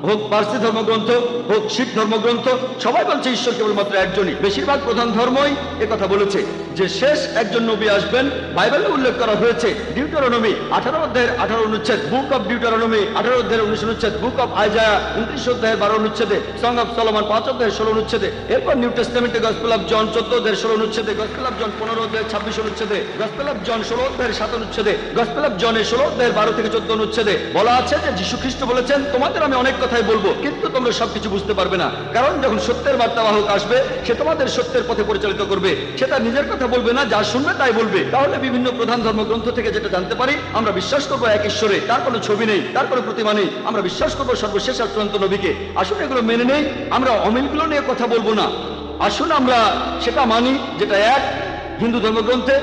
হোক পার্সি ধর্মগ্রন্থ, হোক শিখ ধর্মগ্রন্থ, সবাই বলছে ঈশ্বর কেবলমাত্র একজনই। বেশিরভাগ প্রধান ধর্মই কথা বলেছে যে শেষ একজন নবী আসবেন। বাইবেলে উল্লেখ করা হয়েছে ডিউটেরোনমি 18 অধ্যায়ের 18 অনুচ্ছেদ, বুক অফ ডিউটেরোনমি 18 অধ্যায়ের 19 অনুচ্ছেদ, বুক অফ আইজায়া 29 অধ্যায়ের 12 অনুচ্ছেদে, সং অফ সলোমন 5 অধ্যায়ের 16 অনুচ্ছেদে। এরপর নিউ টেস্টামেন্টে গসপেল অফ জন 14 অধ্যায়ের 16 অনুচ্ছেদে, গসপেল অফ জন 15 অধ্যায়ের 26 অনুচ্ছেদে, গসপেল অফ জন 16 অধ্যায়ের 7 অনুচ্ছেদে, গসপেল অফ জনের 16 অধ্যায়ের 12 থেকে 14 অনুচ্ছেদে বলা আছে যে যীশু খ্রিস্ট বলেছেন, তোমাদের আমি অনেক কথাই বলবো, কিন্তু তোমরা সবকিছু বুঝতে পারবে না। কারণ যখন সত্যের বার্তাবাহক আসবে, সে তোমাদের সত্যের পথে পরিচালিত করবে। সে তার নিজের কথা বলবে না, যা শুনবে তাই বলবে। তাহলে বিভিন্ন প্রধান ধর্মগ্রন্থ থেকে যেটা জানতে পারি, আমরা বিশ্বাস করবো এক ঈশ্বরে, তার কোনো ছবি নেই, তার কোনো প্রতিমা নেই। আমরা বিশ্বাস করবো সর্বশেষ আর চূড়ান্ত নবীকে। আসলে এগুলো মেনে নেই, আমরা অমিলগুলো নিয়ে কথা বলবো না। আসুন আমরা সেটা মানি যেটা এক, হিন্দু ধর্মগ্রন্থে,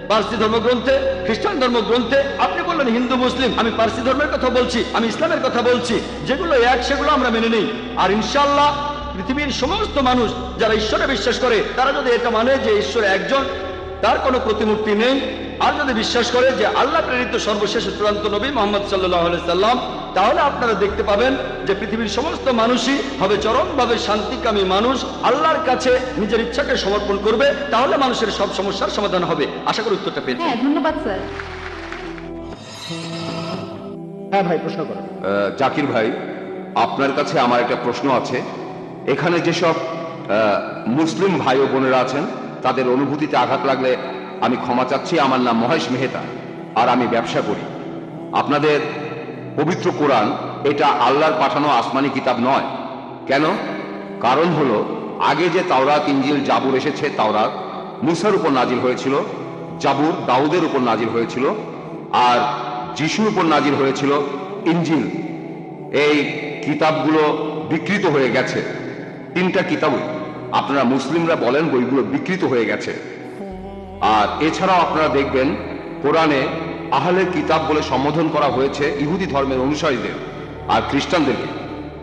পার্সি ধর্মগ্রন্থে, খ্রিস্টান ধর্মগ্রন্থে। আপনি বললেন হিন্দু মুসলিম, আমি পার্সি ধর্মের কথা বলছি, আমি ইসলামের কথা বলছি। যেগুলো এক সেগুলো আমরা মেনে নেই। আর ইনশাআল্লাহ পৃথিবীর সমস্ত মানুষ যারা ঈশ্বরে বিশ্বাস করে, তারা যদি এটা মানে যে ঈশ্বর একজন, তার কোনো প্রতিমূর্তি নেই, আর যদি বিশ্বাস করে যে আল্লাহ প্রেরিত সর্বশেষ চূড়ান্ত নবী মুহাম্মদ সাল্লাল্লাহু আলাইহি সাল্লাম, তাহলে আপনারা দেখতে পাবেন যে পৃথিবীর সমস্ত মানুষই হবে চরমভাবে শান্তিকামী মানুষ, আল্লাহর কাছে নিজের ইচ্ছাকে সমর্পণ করবে। তাহলে মানুষের সব সমস্যার সমাধান হবে। আশা করি উত্তরটা পেয়েছেন। হ্যাঁ, ধন্যবাদ স্যার। হ্যাঁ ভাই, প্রশ্ন করুন। জাকির ভাই, আপনার কাছে আমার একটা প্রশ্ন আছে। এখানে যেসব মুসলিম ভাই ও বোনেরা আছেন, তাদের অনুভূতিতে আঘাত লাগলে আমি ক্ষমা চাচ্ছি। আমার নাম মহেশ মেহতা, আর আমি ব্যবসা করি। আপনাদের পবিত্র কোরআন এটা আল্লাহর পাঠানো আসমানি কিতাব নয়। কেন? কারণ হলো, আগে যে তাওরাত, ইনজিল, জাবুর এসেছে, তাওরাত মুসার উপর নাজিল হয়েছিল, জাবুর দাউদের উপর নাজিল হয়েছিল, আর যিশুর উপর নাজিল হয়েছিল ইনজিল। এই কিতাবগুলো বিকৃত হয়ে গেছে। 3টা কিতাবই আপনারা মুসলিমরা বলেন বইগুলো বিকৃত হয়ে গেছে। আর এছাড়াও আপনারা দেখবেন কোরআনে আহলে কিতাব বলে সম্বোধন করা হয়েছে ইহুদি ধর্মের অনুসারীদের আর খ্রিস্টানদেরকে।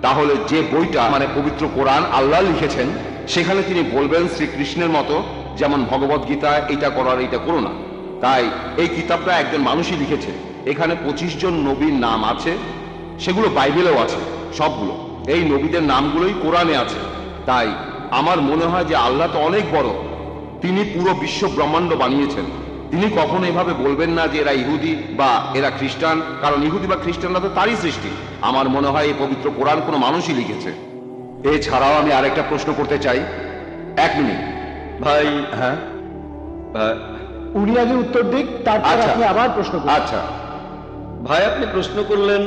তাহলে যে বইটা মানে পবিত্র কোরআন আল্লাহ লিখেছেন, সেখানে তিনি বলবেন শ্রীকৃষ্ণের মতো, যেমন ভগবত গীতা, এটা করার এটা করো না। তাই এই কিতাবটা একজন মানুষই লিখেছে। এখানে 25 জন নবীর নাম আছে, সেগুলো বাইবেলেও আছে সবগুলো। এই নবীদের নামগুলোই কোরআনে আছে। তাই আমার মনে হয় যে আল্লাহ তো অনেক বড়, তিনি পুরো বিশ্ব ব্রহ্মাণ্ড বানিয়েছেন। তিনি কখনো এভাবে বলবেন না যে এরা ইহুদি বা এরা খ্রিস্টান, কারণ ইহুদি বা খ্রিস্টানরা তো তারই সৃষ্টি। আমার মনে হয় এই পবিত্র কোরআন কোনো মানুষই লিখেছে। এছাড়াও আমি আরেকটা প্রশ্ন করতে চাই। 1 মিনিট ভাই। হ্যাঁ, উনি আগে উত্তর দিক, তারপর আচ্ছা। আপনি আবার প্রশ্ন করুন। আচ্ছা ভাই, আপনি প্রশ্ন করলেন,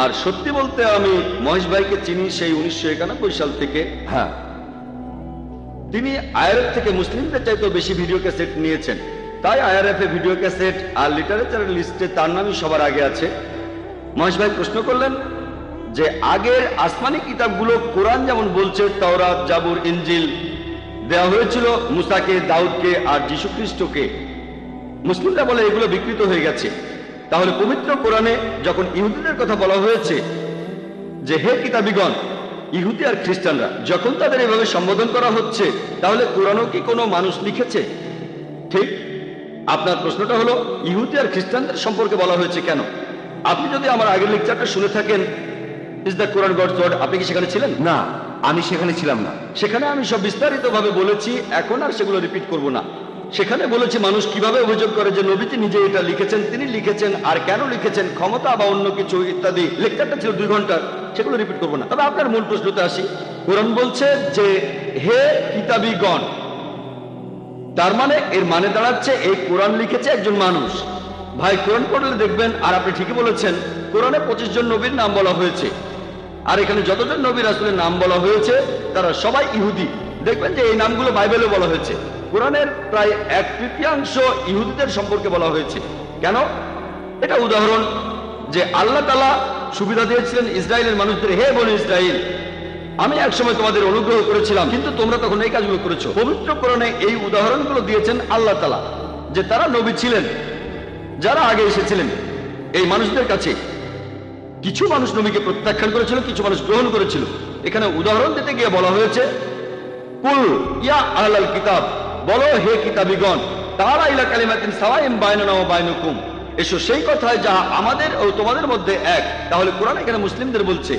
আর সত্যি বলতে আমি মহেশ ভাইকে চিনি সেই 1991 সাল থেকে। হ্যাঁ, তিনি আইআরএফ থেকে মুসলিমদের চাইতেও বেশি ভিডিও ক্যাসেট নিয়েছেন। তাই আইআরএফ এ ভিডিও ক্যাসেট আর লিটারেচারের লিস্টে তার নামই সবার আগে আছে। মহেশ ভাই প্রশ্ন করলেন যে আগের আসমানি কিতাবগুলো কোরআন যেমন বলছে তাওরাত, জাবুর, ইনজিল দেওয়া হয়েছিল মুসাকে, দাউদকে আর যীশু খ্রিস্টকে, মুসলিমরা বলে এগুলো বিকৃত হয়ে গেছে। তাহলে পবিত্র কোরআনে যখন ইহুদিদের কথা বলা হয়েছে যে হে কিতাবীগণ, ইহুদি আর খ্রিস্টানরা যখন তাদের এভাবে সম্বোধন করা হচ্ছে, তাহলে কোরআনও কি কোনো মানুষ লিখেছে? ঠিক। আপনার প্রশ্নটা হলো ইহুদি আর খ্রিস্টানদের সম্পর্কে বলা হয়েছে কেন? আপনি যদি আমার আগের লেকচারটা শুনে থাকেন, is the Quran God's word, আপনি কি সেখানে ছিলেন? না, আমি সেখানে ছিলাম না। সেখানে আমি সব বিস্তারিতভাবে বলেছি, এখন আর সেগুলো রিপিট করব না। সেখানে বলেছি মানুষ কিভাবে অভিযোগ করে যে নবীজি নিজে এটা লিখেছেন, তিনি লিখেছেন, আর কেন লিখেছেন, ক্ষমতা বা অন্য কিছু ইত্যাদি। লেকচারটা ছিল 2 ঘন্টার, সেগুলো রিপিট করব না। তবে আপনার মূল প্রশ্নতে আসি। কোরআন বলছে যে হে কিতাবীগণ, তার মানে এর মানে দাঁড়াচ্ছে এই কোরআন লিখেছে একজন মানুষ। ভাই, কোরআন পড়লে দেখবেন, আর আপনি ঠিকই বলেছেন, কোরআনে 25 জন নবীর নাম বলা হয়েছে, আর এখানে যতজন নবী রাসূলের নাম বলা হয়েছে তারা সবাই ইহুদি। দেখবেন যে এই নামগুলো বাইবেলে বলা হয়েছে। কোরআনের প্রায় 1/3 ইহুদিদের সম্পর্কে বলা হয়েছে। কেন? এটা উদাহরণ যে আল্লাহ তাআলা সুবিধা দিয়েছিলেন ইসরায়েলের মানুষদের, হে বনি ইসরায়েল, আমি একসময় তোমাদের অনুগ্রহ করেছিলাম, কিন্তু তোমরা তখন এই কাজগুলো করেছো। পবিত্র কোরআনে এই উদাহরণগুলো দিয়েছেন আল্লাহ তাআলা, যে তারা নবী ছিলেন যারা আগে এসেছিলেন এই মানুষদের কাছে। কিছু মানুষ নবীকে প্রত্যাখ্যান করেছিল, কিছু মানুষ গ্রহণ করেছিল। এখানে উদাহরণ দিতে গিয়ে বলা হয়েছে কুল ইয়া আহলাল কিতাব, বলো হে কিতাবীগণ, তাআলা ইলা কালিমাতিন সাওয়াইন বাইনানা ওয়া বাইনাকুম, এসো সেই কথায় যা আমাদের ও তোমাদের মধ্যে এক। তাহলে কোরআন এখানে মুসলিমদের বলছে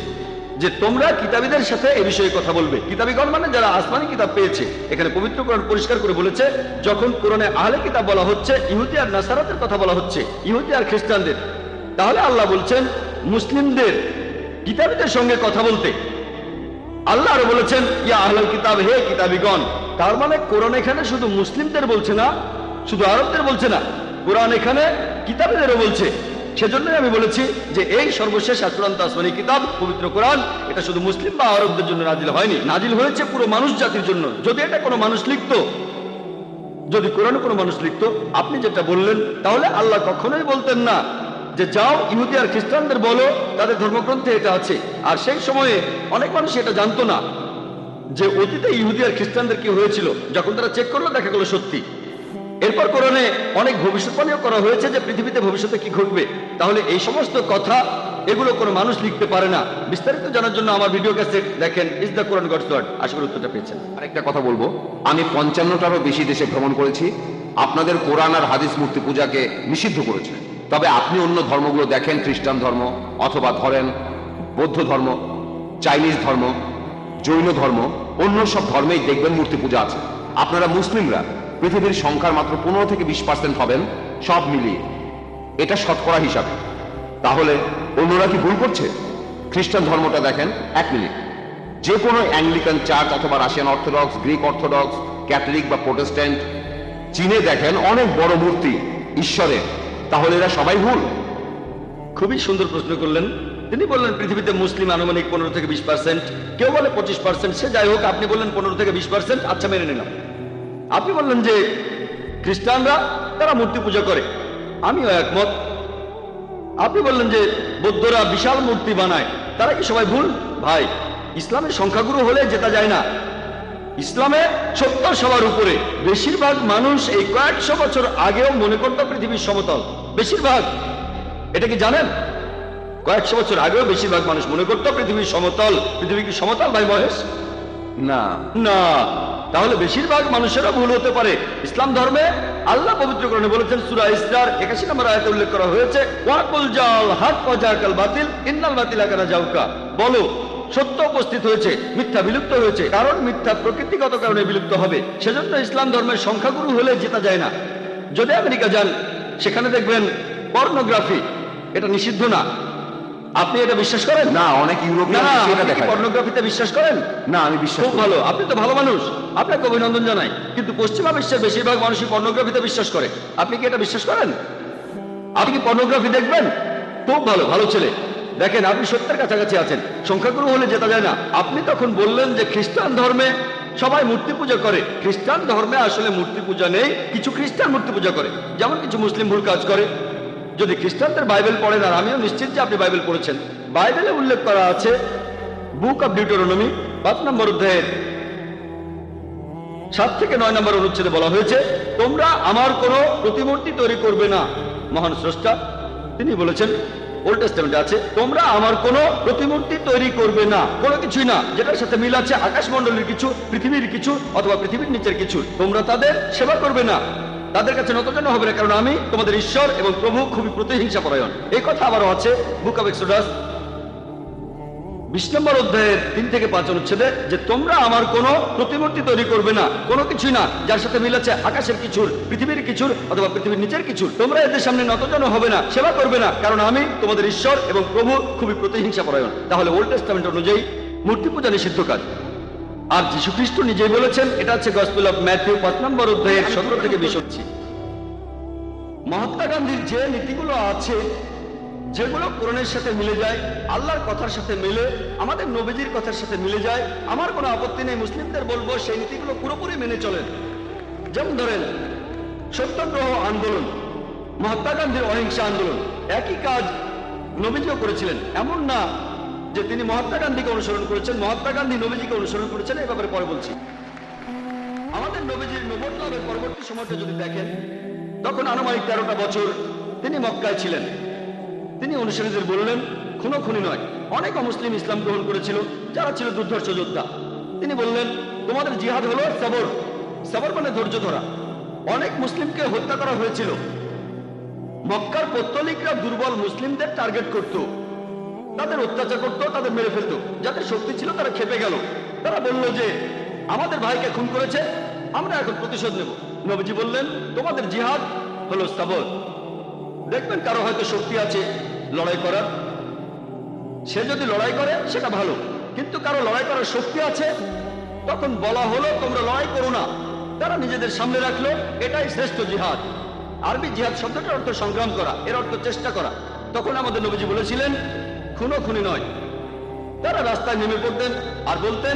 যে তোমরা কিতাবীদের সাথে এই বিষয়ে কথা বলবে। কিতাবীগণ মানে যারা আসমানি কিতাব পেয়েছে। এখানে পবিত্র কোরআন পরিষ্কার করে বলেছে, যখন কোরআনে আহলে কিতাব বলা হচ্ছে, ইহুদি আর নাসারাতের কথা বলা হচ্ছে, ইহুদি আর খ্রিস্টানদের, তাহলে আল্লাহ বলছেন মুসলিমদের কিতাবীদের সঙ্গে কথা বলতে। আল্লাহ আরো বলেছেন ইয়া আহলাল কিতাব, হে কিতাবীগণ। তার মানে কোরআন এখানে শুধু মুসলিমদের বলছে না, শুধু আরবদের বলছে না, কোরআন এখানে কিতাবীদেরও বলছে। সেজন্যই আমি বলেছি যে এই সর্বশেষ চূড়ান্ত আসমানি কিতাব পবিত্র কোরআন, এটা শুধু মুসলিম বা আরবদের জন্য নাজিল হয়নি, নাজিল হয়েছে পুরো মানুষ জাতির জন্য। যদি এটা কোনো মানুষ লিখতো, যদি কোরআনে কোনো মানুষ লিখতো, আপনি যেটা বললেন, তাহলে আল্লাহ কখনোই বলতেন না যে যাও ইহুদি আর খ্রিস্টানদের বলো তাদের ধর্মগ্রন্থে এটা আছে। আর সেই সময়ে অনেক মানুষ এটা জানতো না যে অতীতে ইহুদি আর খ্রিস্টানদের কি হয়েছিল। যখন তারা চেক করলো, দেখা গেল সত্যি। এরপর কোরআনে অনেক ভবিষ্যৎবাণীও করা হয়েছে যে পৃথিবীতে ভবিষ্যতে কি ঘটবে। তাহলে এই সমস্ত কথা এগুলো কোনো মানুষ লিখতে পারে না। বিস্তারিত জানার জন্য আমার ভিডিও ক্যাসেট দেখেন, is the Quran God's word. আশা করি উত্তরটা পেয়েছেন। আরেকটা কথা বলবো, আমি 55টারও বেশি দেশে ভ্রমণ করেছি। আপনাদের কোরআন আর হাদিস মূর্তি পূজাকে নিষিদ্ধ করেছে। তবে আপনি অন্য ধর্মগুলো দেখেন, খ্রিস্টান ধর্ম অথবা ধরেন বৌদ্ধ ধর্ম, চাইনিজ ধর্ম, জৈন ধর্ম, অন্য সব ধর্মেই দেখবেন মূর্তি পূজা আছে। আপনারা মুসলিমরা পৃথিবীর সংখ্যার মাত্র 15 থেকে 20% হবেন সব মিলিয়ে, এটা শতকরা হিসাবে। তাহলে অন্যরা কি ভুল করছে? খ্রিস্টান ধর্মটা দেখেন, 1 মিনিট, যে কোনো অ্যাংলিকান চার্চ অথবা Russian orthodox, Greek orthodox, Catholic বা প্রোটেস্ট্যান্ট, চীনে দেখেন অনেক বড় মূর্তি ঈশ্বরের। তাহলে এরা সবাই ভুল? খুবই সুন্দর প্রশ্ন করলেন। তিনি বললেন পৃথিবীতে মুসলিম আনুমানিক 15 থেকে 20%, কেউ বলে 25%, সে যাই হোক, আপনি বললেন 15 থেকে 20%, আচ্ছা মেনে নিলাম। আপনি বললেন যে খ্রিস্টানরা তারা মূর্তি পূজা করে, আমিও একমত। আপনি বললেন যে বৌদ্ধরা বিশাল মূর্তি বানায়, তারা কি সবাই ভুল? ভাই, ইসলামের সংখ্যাগুরু হলে জেতা যায় না। ইসলামে 70 সবার উপরে। বেশিরভাগ মানুষ এই কয়েকশো বছর আগেও মনে করত পৃথিবীর সমতল। বেশিরভাগ, এটা কি জানেন? কয়েকশো বছর আগেও বেশিরভাগ মানুষ মনে করত পৃথিবীর সমতল। পৃথিবী কি সমতল ভাই মহেশ? না না। তাহলে বেশিরভাগ মানুষেরা ভুল হতে পারে। ইসলাম ধর্মে আল্লাহ পবিত্র কোরআনে বলেছেন, সূরা ইসরার 81 নম্বর আয়াতে উল্লেখ করা হয়েছে, ওয়াকুল জাল হক ওয়া জাকাল বাতিল ইন্নাল বাতিলা কানা জাউকা, বলো সত্য উপস্থিত হয়েছে, মিথ্যা বিলুপ্ত হয়েছে, কারণ মিথ্যা প্রকৃতিগত কারণে বিলুপ্ত হবে। সেজন্য ইসলাম ধর্মের সংখ্যাগুরু হলে জেতা যায় না। যদি আমেরিকা যান, সেখানে দেখবেন পর্নোগ্রাফি, এটা নিষিদ্ধ না। আপনি এটা বিশ্বাস করেন? না, অনেক ইউরোপিয়ান সেটা দেখায়। পর্নোগ্রাফিতে বিশ্বাস করেন? না, আমি বিশ্বাস খুব করি। ভালো, আপনি তো ভালো মানুষ, আপনাকে অভিনন্দন জানাই। কিন্তু পশ্চিমা বিশ্বের বেশিরভাগ মানুষই পর্নোগ্রাফিতে বিশ্বাস করে। আপনি কি এটা বিশ্বাস করেন? আপনি কি পর্নোগ্রাফি দেখবেন? খুব ভালো, ভালো ছেলে। দেখেন, আপনি সত্যের কাছাকাছি আছেন। সংখ্যাগুরু হলে জেতা যায় না। আপনি তখন বললেন যে খ্রিস্টান ধর্মে সবাই মূর্তি পূজা করে। খ্রিস্টান ধর্মে আসলে মূর্তি পূজা নেই, কিছু খ্রিস্টান মূর্তি পূজা করে, যেমন কিছু মুসলিম ভুল কাজ করে। যদি খ্রিস্টানদের বাইবেল পড়েন, আর আমিও নিশ্চিত যে আপনি বাইবেল পড়েছেন, বাইবেলে উল্লেখ করা আছে, বুক অব ডিউটেরোনমি 5 নম্বর অধ্যায়ের 7 থেকে 9 নম্বর অনুচ্ছেদে বলা হয়েছে, তোমরা আমার কোনো প্রতিমূর্তি তৈরি করবে না। মহান স্রষ্টা তিনি বলেছেন, ওল্ড টেস্টামেন্টে আছে, তোমরা আমার কোনো প্রতিমূর্তি তৈরি করবে না, কোনো কিছুই না যেটার সাথে মিল আছে আকাশমণ্ডলের কিছু, পৃথিবীর কিছু অথবা পৃথিবীর নিচের কিছু। তোমরা তাদের সেবা করবে না, তাদের কাছে নতজানু হবে না, কারণ আমি তোমাদের ঈশ্বর এবং প্রভু খুবই প্রতিহিংসা পরায়ণ। এই কথা আবারও আছে বুক অফ এক্সোডাস 20 নম্বর অধ্যায়ের 3 থেকে 5 অনুচ্ছেদে, যে তোমরা আমার কোনো প্রতিমূর্তি তৈরি করবে না, কোনো কিছুই না যার সাথে মিল আছে আকাশের কিছুর, পৃথিবীর কিছুর অথবা পৃথিবীর নিচের কিছুর। তোমরা এদের সামনে নতজানু হবে না, সেবা করবে না, কারণ আমি তোমাদের ঈশ্বর এবং প্রভু খুবই প্রতিহিংসা পরায়ণ। তাহলে ওল্ড টেস্টামেন্ট অনুযায়ী মূর্তি পূজা নিষিদ্ধ কাজ। আর যীশু খ্রিস্ট নিজেই বলেছেন, এটা হচ্ছে গসপেল অফ ম্যাথিউ 5 নম্বর অধ্যায়ের 17 থেকে 20। মহাত্মা গান্ধীর যে নীতিগুলো আছে, যেগুলো কোরআনের সাথে মিলে যায়, আল্লাহর কথার সাথে মিলে, আমাদের নবীজির কথার সাথে মিলে যায়, আমার কোনো আপত্তি নেই। মুসলিমদের বলবো সেই নীতিগুলো পুরোপুরি মেনে চলেন। যেমন ধরেন সত্যাগ্রহ আন্দোলন, মহাত্মা গান্ধীর অহিংসা আন্দোলন, একই কাজ নবীজিও করেছিলেন। এমন না যে তিনি মহাত্মা গান্ধীকে অনুসরণ করেছেন, মহাত্মা গান্ধী নবীজিকে অনুসরণ করেছেন, এই ব্যাপারে পরে বলছি। আমাদের নবীজির নবুয়ত লাভের পরবর্তী সময়টা যদি দেখেন, তখন আনুমানিক 13টা বছর তিনি মক্কায় ছিলেন। তিনি অনুসারীদের বললেন, খুনোখুনি নয়। অনেক অমুসলিম ইসলাম গ্রহণ করেছিল যারা ছিল দুর্ধর্ষ যোদ্ধা। তিনি বললেন, তোমাদের জিহাদ হলো সবর। সবর মানে ধৈর্য ধরা। অনেক মুসলিমকে হত্যা করা হয়েছিল। মক্কার পৌত্তলিকরা দুর্বল মুসলিমদের টার্গেট করত, তাদের অত্যাচার করত, তাদের মেরে ফেলত। যাদের শক্তি ছিল তারা খেপে গেল। তারা বলল যে আমাদের ভাইকে খুন করেছে, আমরা এখন প্রতিশোধ নেব। নবীজি বললেন, তোমাদের জিহাদ হলো সবর। দেখবেন কারো হয়তো শক্তি আছে লড়াই করার, সে যদি লড়াই করে সেটা ভালো, কিন্তু কারো লড়াই করার শক্তি আছে, তখন বলা হলো তোমরা লড়াই করো না। তারা নিজেদের সামনে রাখলো, এটাই শ্রেষ্ঠ জিহাদ। আরবি জিহাদ শব্দটার অর্থ সংগ্রাম করা, এর অর্থ চেষ্টা করা। তখন আমাদের নবীজি বলেছিলেন, খুনোখুনি নয়। তারা রাস্তায় নেমে পড়তেন আর বলতেন,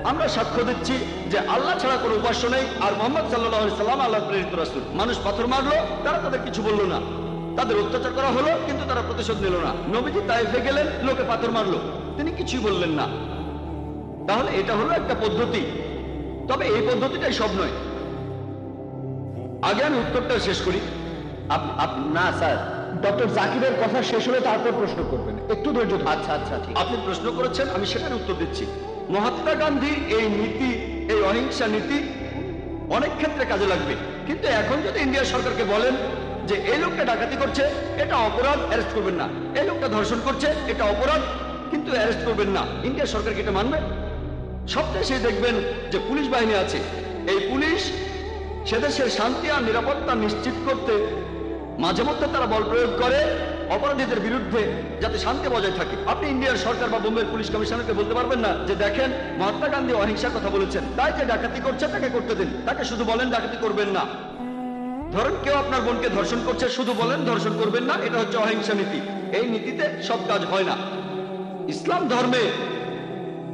আমরা সাক্ষ্য দিচ্ছি যে আল্লাহ ছাড়া কোনো উপাস্য নেই, আর মুহাম্মদ সাল্লাল্লাহু আলাইহি সাল্লাম আল্লাহর প্রেরিত রাসূল। মানুষ পাথর মারলো, তারা তাদের কিছু বললো না। তাদের অত্যাচার করা হলো, কিন্তু তারা প্রতিশোধ নিল না। নবীজি তাইফে গেলেন, লোকে পাথর মারলো, তিনি কিছুই বললেন না। তাহলে এটা হলো একটা পদ্ধতি, তবে এই পদ্ধতিটাই সব নয়। আগে আমি উত্তরটা শেষ করি। না স্যার, ডক্টর জাকিরের কথা শেষ হলে তারপর প্রশ্ন করবেন, একটু ধৈর্য ধরুন। আচ্ছা আচ্ছা ঠিক। আপনি প্রশ্ন করেছেন, আমি সেটার উত্তর দিচ্ছি। মহাত্মা গান্ধীর এই নীতি, এই অহিংসা নীতি অনেক ক্ষেত্রে কাজে লাগবে, কিন্তু এখন যদি ইন্ডিয়া সরকারকে বলেন যে এই লোকটা ডাকাতি করছে, এটা অপরাধ, অ্যারেস্ট করবেন না, এই লোকটা ধর্ষণ করছে, এটা অপরাধ, কিন্তু অ্যারেস্ট করবেন না, ইন্ডিয়া সরকার কি এটা মানবে? সবচেয়ে সে দেখবেন যে পুলিশ বাহিনী আছে, এই পুলিশ সেদেশের শান্তি আর নিরাপত্তা নিশ্চিত করতে মাঝে মধ্যে তারা বল প্রয়োগ করে অপরাধীদের বিরুদ্ধে, যাতে শান্তি বজায় থাকে। আপনি ইন্ডিয়ার সরকার বা বোম্বের পুলিশ কমিশনারকে বলতে পারবেন না যে দেখেন মহাত্মা গান্ধী অহিংসার কথা বলেছেন, তাই যে ডাকাতি করছে তাকে করতে দিন, তাকে শুধু বলেন ডাকাতি করবেন না। ধরেন কেউ আপনার বোনকে ধর্ষণ করছে, শুধু বলেন ধর্ষণ করবেন না, এটা হচ্ছে অহিংসা নীতি। এই নীতিতে সব কাজ হয় না। ইসলাম ধর্মে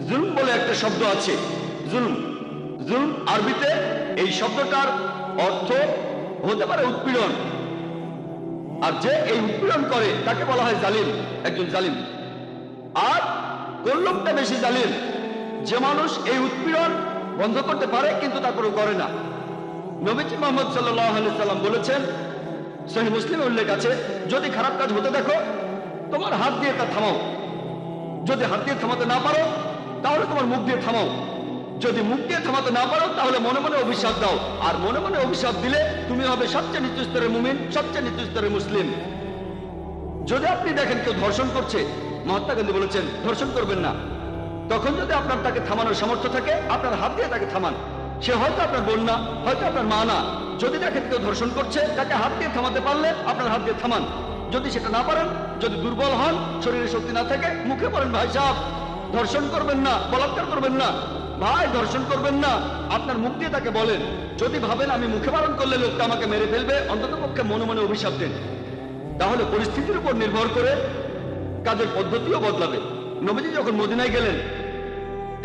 জুলম বলে একটা শব্দ আছে, জুলম। জুলম আরবিতে এই শব্দটার অর্থ হতে পারে উৎপীড়ন, আর যে এই উৎপীড়ন করে তাকে বলা হয় জালিম, একজন জালিম। আর কোন লোকটা বেশি জালিম? যে মানুষ এই উৎপীড়ন বন্ধ করতে পারে কিন্তু তারপরে করে না। নবীজি মুহাম্মদ সাল্লাল্লাহু আলাইহি সাল্লাম বলেছেন, সহিহ মুসলিমে উল্লেখ আছে, যদি খারাপ কাজ হতে দেখো তোমার হাত দিয়ে তা থামাও। যদি হাত দিয়ে থামাতে না পারো তাহলে তোমার মুখ দিয়ে থামাও। যদি মুখ দিয়ে থামাতে না পারো তাহলে মনে মনে অভিশাপ দাও, আর মনে মনে অভিশাপ দিলে তুমি হবে সবচেয়ে নিচু স্তরের মুমিন, সবচেয়ে নিচু স্তরের মুসলিম। যদি আপনি দেখেন কেউ ধর্ষণ করছে, মহাত্মা গান্ধী বলেছেন ধর্ষণ করবেন না। তখন যদি আপনার তাকে থামানোর সামর্থ্য থাকে, আপনার হাত দিয়ে তাকে থামান। সে হয়তো আপনার বোন না, হয়তো আপনার মা না। যদি দেখেন কেউ ধর্ষণ করছে, তাকে হাত দিয়ে থামাতে পারলে আপনার হাত দিয়ে থামান। যদি সেটা না পারেন, যদি দুর্বল হন, শরীরে শক্তি না থাকে, মুখে বলেন ভাই সাহেব ধর্ষণ করবেন না, বলাৎকার করবেন না, ভাই ধর্ষণ করবেন না, আপনার মুখ দিয়ে তাকে বলেন। যদি ভাবেন আমি মুখে বারণ করলে লোকটা আমাকে মেরে ফেলবে, অন্তত পক্ষে মনে মনে অভিশাপ দেন। তাহলে পরিস্থিতির উপর নির্ভর করে কাজের পদ্ধতিও বদলাবে। নবীজি যখন মদিনায় গেলেন,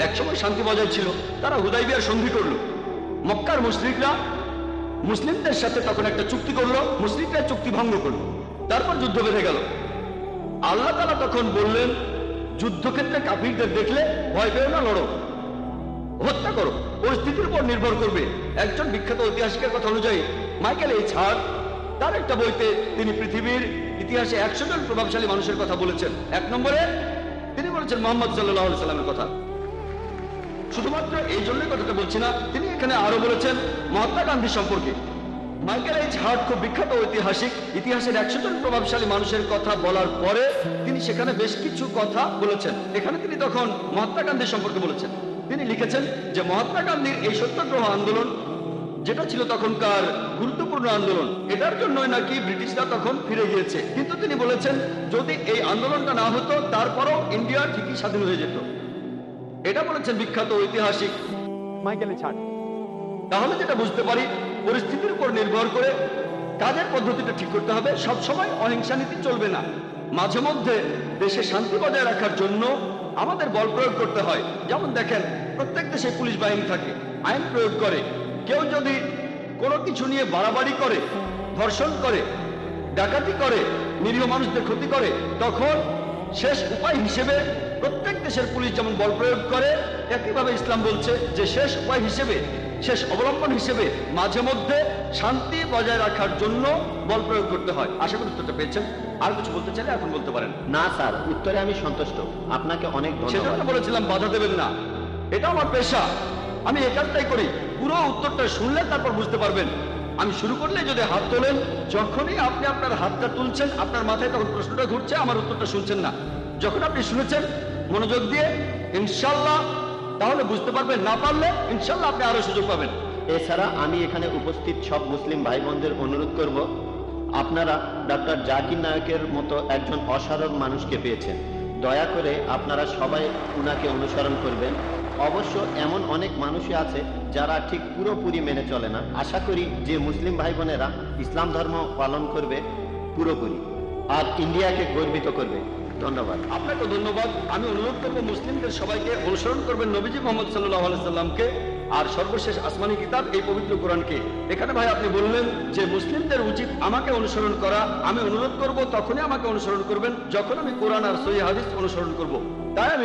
একসময় শান্তি বজায় ছিল, তারা হুদাইবিয়ার সন্ধি করলো। মক্কার মুশরিকরা মুসলিমদের সাথে তখন একটা চুক্তি করলো, মুশরিকরা চুক্তি ভঙ্গ করলো, তারপর যুদ্ধ বেঁধে গেল। আল্লাহ তাআলা তখন বললেন, যুদ্ধক্ষেত্রে কাফিরদের দেখলে ভয় পেও না, লড়ো, হত্যা করো, পরিস্থিতির উপর নির্ভর করবে। একজন বিখ্যাত ঐতিহাসিকের কথা অনুযায়ী মাইকেল এইচ হার্ট, তার একটা বইতে তিনি পৃথিবীর ইতিহাসে 100 জন প্রভাবশালী মানুষের কথা বলেছেন। 1 নম্বরে তিনি বলেছেন মুহাম্মদ সাল্লাল্লাহু আলাইহি সাল্লামের কথা। শুধুমাত্র এই জন্যই কথাটা বলছি না, তিনি এখানে আরো বলেছেন মহাত্মা গান্ধী সম্পর্কে। মাইকেল এইচ হার্ট খুব বিখ্যাত ঐতিহাসিক, ইতিহাসের 100 জন প্রভাবশালী মানুষের কথা বলার পরে তিনি সেখানে বেশ কিছু কথা বলেছেন। এখানে তিনি তখন মহাত্মা গান্ধী সম্পর্কে বলেছেন। তিনি লিখেছেন যে মহাত্মা গান্ধীর এই সত্যাগ্রহ আন্দোলন, যেটা ছিল তখনকার গুরুত্বপূর্ণ আন্দোলন, এটার জন্যই নাকি ব্রিটিশরা তখন ফিরে গিয়েছে। কিন্তু তিনি বলেছেন যদি এই আন্দোলনটা না হতো তারপরও ইন্ডিয়া ঠিকই স্বাধীন হয়ে যেত। এটা বলেছেন বিখ্যাত ঐতিহাসিক মাইকেল ছাড়। তাহলে যেটা বুঝতে পারি, পরিস্থিতির উপর নির্ভর করে কাজের পদ্ধতিটা ঠিক করতে হবে। সব সময় অহিংসা নীতি চলবে না, মাঝে মধ্যে দেশে শান্তি বজায় রাখার জন্য আমাদের বল প্রয়োগ করতে হয়। যেমন দেখেন, প্রত্যেক দেশে পুলিশ বাহিনী থাকে, আইন প্রয়োগ করে। কেউ যদি কোনো কিছু নিয়ে বাড়াবাড়ি করে, ধর্ষণ করে, ডাকাতি করে, নিরীহ মানুষদের ক্ষতি করে, তখন শেষ উপায় হিসেবে প্রত্যেক দেশের পুলিশ যেমন বল প্রয়োগ করে, একইভাবে ইসলাম বলছে যে শেষ উপায় হিসেবে, শেষ অবলম্বন হিসেবে মাঝে মধ্যে শান্তি বজায় রাখার জন্য বল প্রয়োগ করতে হয়। আশা করি উত্তরটা পেয়েছেন। আর কিছু বলতে চাইলে এখন বলতে পারেন। না স্যার, উত্তরে আমি সন্তুষ্ট। আপনাকে অনেক সেজন্য ধন্যবাদ। বলেছিলাম বাধা দেবেন না, এটা আমার পেশা, আমি এই কাজটাই করি। পুরো উত্তরটা শুনলে তারপর বুঝতে পারবেন। আমি শুরু করলে যদি হাত তোলেন, যখনই আপনি আপনার হাতটা তুলছেন আপনার মাথায় তখন প্রশ্নটা ঘুরছে, আমার উত্তরটা শুনছেন না। যখন আপনি শুনেছেন মনোযোগ দিয়ে, ইনশাল্লাহ তাহলে বুঝতে পারবেন। না পারলে ইনশাল্লাহ আপনি আরো সুযোগ পাবেন। এছাড়া আমি এখানে উপস্থিত সব মুসলিম ভাই বোনদের অনুরোধ করব, আপনারা ডক্টর জাকির নায়কের মতো একজন অসাধারণ মানুষকে পেয়েছেন। দয়া করে আপনারা সবাই উনাকে অনুসরণ করবেন। অবশ্য এমন অনেক মানুষই আছে যারা ঠিক পুরোপুরি মেনে চলে না। আশা করি যে মুসলিম ভাই বোনেরা ইসলাম ধর্ম পালন করবে পুরোপুরি, আর ইন্ডিয়াকে গর্বিত করবে। ধন্যবাদ। আপনাকে ধন্যবাদ। আমি অনুরোধ করবো মুসলিমদের সবাইকে অনুসরণ করবেন নবীজি মুহাম্মদ সাল্লাল্লাহু আলাইহি সাল্লামকে আর সর্বশেষ আসমানি কিতাব এই পবিত্র কোরআনকে। এখানে ভাই আপনি বললেন যে মুসলিমদের উচিত আমাকে অনুসরণ করা। আমি অনুরোধ করব তখনই আমাকে অনুসরণ করবেন যখন আমি কোরআন আর সহিহ হাদিস অনুসরণ করব। তাই আমি